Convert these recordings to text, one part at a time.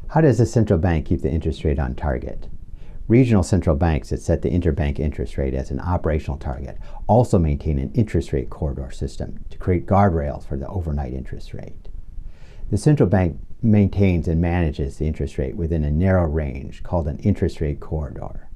How does the central bank keep the interest rate on target? Regional central banks that set the interbank interest rate as an operational target also maintain an interest rate corridor system to create guardrails for the overnight interest rate. The central bank maintains and manages the interest rate within a narrow range called an interest rate corridor.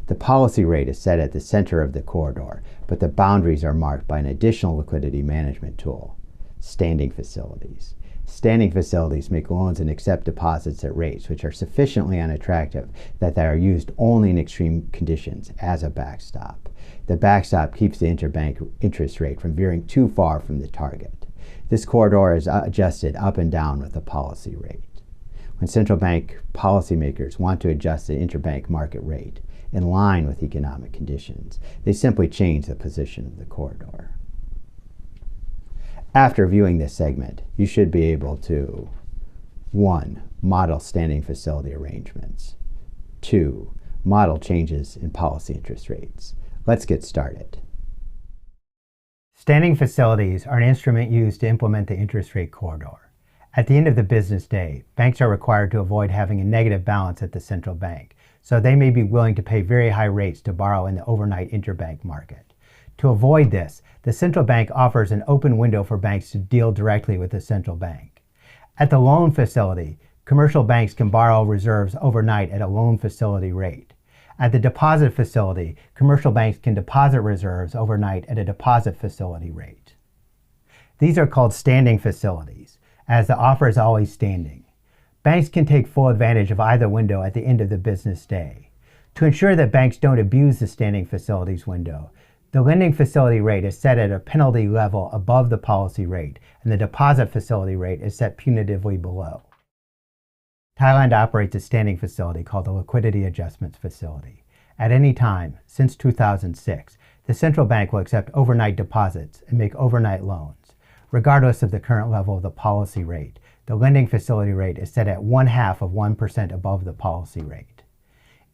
The policy rate is set at the center of the corridor, but the boundaries are marked by an additional liquidity management tool, standing facilities. Standing facilities make loans and accept deposits at rates which are sufficiently unattractive that they are used only in extreme conditions as a backstop. The backstop keeps the interbank interest rate from veering too far from the target. This corridor is adjusted up and down with the policy rate. When central bank policymakers want to adjust the interbank market rate in line with economic conditions, they simply change the position of the corridor. After viewing this segment, you should be able to 1. Model standing facility arrangements. 2. Model changes in policy interest rates. Let's get started. Standing facilities are an instrument used to implement the interest rate corridor. At the end of the business day, banks are required to avoid having a negative balance at the central bank, so they may be willing to pay very high rates to borrow in the overnight interbank market. To avoid this, the central bank offers an open window for banks to deal directly with the central bank. At the loan facility, commercial banks can borrow reserves overnight at a loan facility rate. At the deposit facility, commercial banks can deposit reserves overnight at a deposit facility rate. These are called standing facilities, as the offer is always standing. Banks can take full advantage of either window at the end of the business day. To ensure that banks don't abuse the standing facilities window, the lending facility rate is set at a penalty level above the policy rate, and the deposit facility rate is set punitively below. Thailand operates a standing facility called the Liquidity Adjustment Facility. At any time, since 2006, the central bank will accept overnight deposits and make overnight loans. Regardless of the current level of the policy rate, the lending facility rate is set at 0.5% above the policy rate.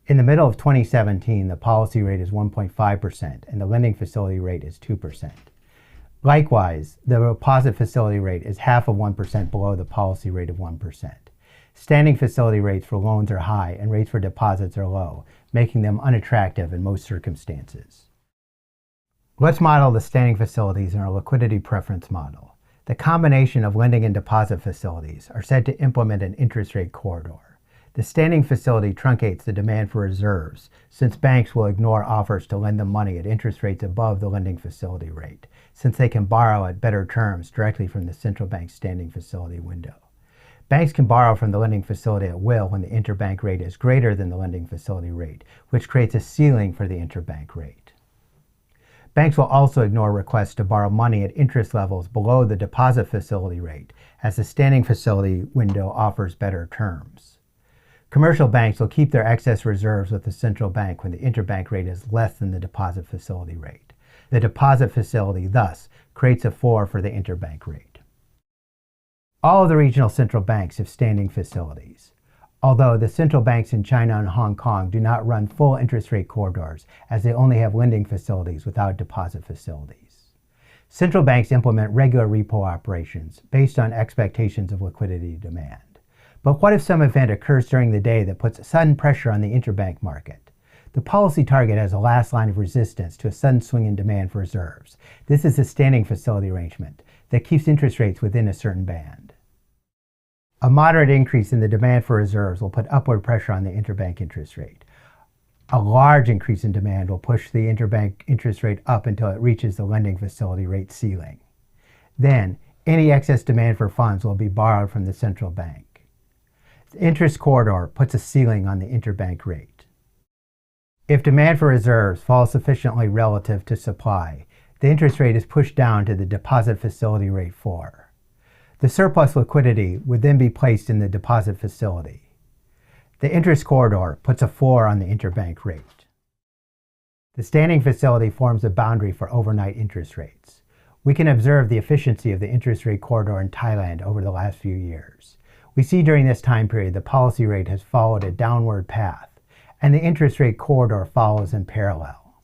In the middle of 2017, the policy rate is 1.5% and the lending facility rate is 2%. Likewise, the deposit facility rate is 0.5% below the policy rate of 1%. Standing facility rates for loans are high and rates for deposits are low, making them unattractive in most circumstances. Let's model the standing facilities in our liquidity preference model. The combination of lending and deposit facilities are said to implement an interest rate corridor. The standing facility truncates the demand for reserves, since banks will ignore offers to lend them money at interest rates above the lending facility rate, since they can borrow at better terms directly from the central bank's standing facility window. Banks can borrow from the lending facility at will when the interbank rate is greater than the lending facility rate, which creates a ceiling for the interbank rate. Banks will also ignore requests to borrow money at interest levels below the deposit facility rate, as the standing facility window offers better terms. Commercial banks will keep their excess reserves with the central bank when the interbank rate is less than the deposit facility rate. The deposit facility, thus, creates a floor for the interbank rate. All of the regional central banks have standing facilities, although the central banks in China and Hong Kong do not run full interest rate corridors, as they only have lending facilities without deposit facilities. Central banks implement regular repo operations based on expectations of liquidity demand. But what if some event occurs during the day that puts sudden pressure on the interbank market? The policy target has a last line of resistance to a sudden swing in demand for reserves. This is a standing facility arrangement that keeps interest rates within a certain band. A moderate increase in the demand for reserves will put upward pressure on the interbank interest rate. A large increase in demand will push the interbank interest rate up until it reaches the lending facility rate ceiling. Then, any excess demand for funds will be borrowed from the central bank. The interest corridor puts a ceiling on the interbank rate. If demand for reserves falls sufficiently relative to supply, the interest rate is pushed down to the deposit facility rate floor. The surplus liquidity would then be placed in the deposit facility. The interest corridor puts a floor on the interbank rate. The standing facility forms a boundary for overnight interest rates. We can observe the efficiency of the interest rate corridor in Thailand over the last few years. We see during this time period the policy rate has followed a downward path, and the interest rate corridor follows in parallel.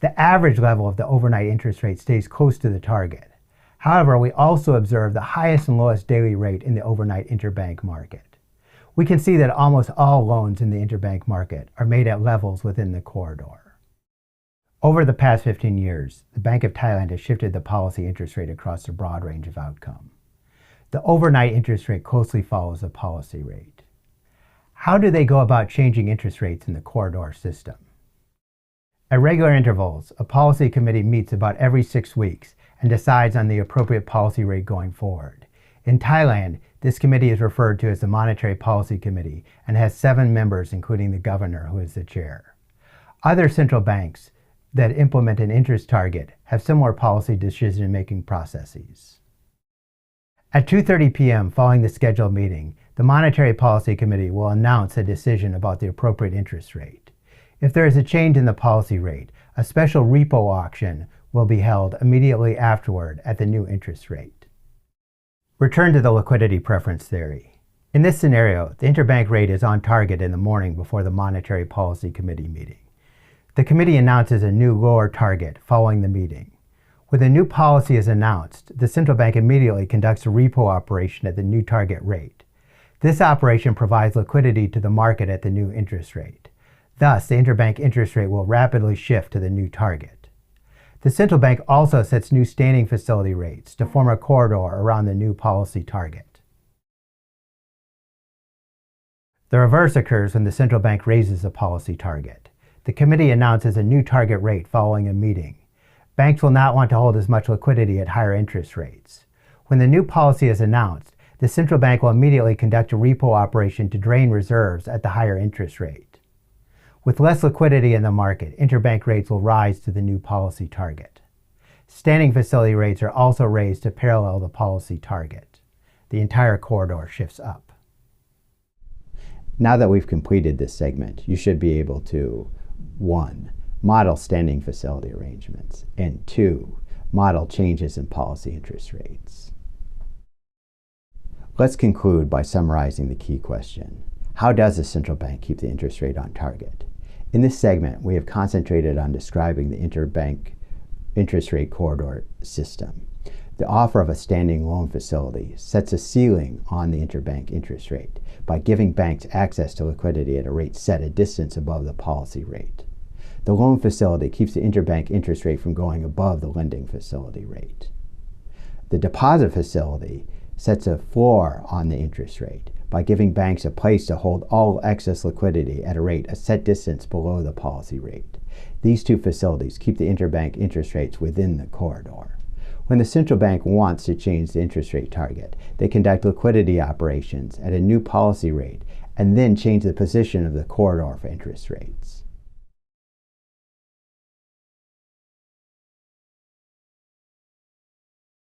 The average level of the overnight interest rate stays close to the target. However, we also observe the highest and lowest daily rate in the overnight interbank market. We can see that almost all loans in the interbank market are made at levels within the corridor. Over the past 15 years, the Bank of Thailand has shifted the policy interest rate across a broad range of outcome. The overnight interest rate closely follows the policy rate. How do they go about changing interest rates in the corridor system? At regular intervals, a policy committee meets about every 6 weeks and decides on the appropriate policy rate going forward. In Thailand, this committee is referred to as the Monetary Policy Committee and has 7 members, including the governor, who is the chair. Other central banks that implement an interest target have similar policy decision-making processes. At 2:30 p.m. following the scheduled meeting, the Monetary Policy Committee will announce a decision about the appropriate interest rate. If there is a change in the policy rate, a special repo auction will be held immediately afterward at the new interest rate. Return to the liquidity preference theory. In this scenario, the interbank rate is on target in the morning before the Monetary Policy Committee meeting. The committee announces a new lower target following the meeting. When a new policy is announced, the central bank immediately conducts a repo operation at the new target rate. This operation provides liquidity to the market at the new interest rate. Thus, the interbank interest rate will rapidly shift to the new target. The central bank also sets new standing facility rates to form a corridor around the new policy target. The reverse occurs when the central bank raises the policy target. The committee announces a new target rate following a meeting. Banks will not want to hold as much liquidity at higher interest rates. When the new policy is announced, the central bank will immediately conduct a repo operation to drain reserves at the higher interest rate. With less liquidity in the market, interbank rates will rise to the new policy target. Standing facility rates are also raised to parallel the policy target. The entire corridor shifts up. Now that we've completed this segment, you should be able to 1. Model standing facility arrangements, and 2. Model changes in policy interest rates. Let's conclude by summarizing the key question. How does the central bank keep the interest rate on target? In this segment, we have concentrated on describing the interbank interest rate corridor system. The offer of a standing loan facility sets a ceiling on the interbank interest rate by giving banks access to liquidity at a rate set a distance above the policy rate. The loan facility keeps the interbank interest rate from going above the lending facility rate. The deposit facility sets a floor on the interest rate by giving banks a place to hold all excess liquidity at a rate a set distance below the policy rate. These two facilities keep the interbank interest rates within the corridor. When the central bank wants to change the interest rate target, they conduct liquidity operations at a new policy rate and then change the position of the corridor for interest rates.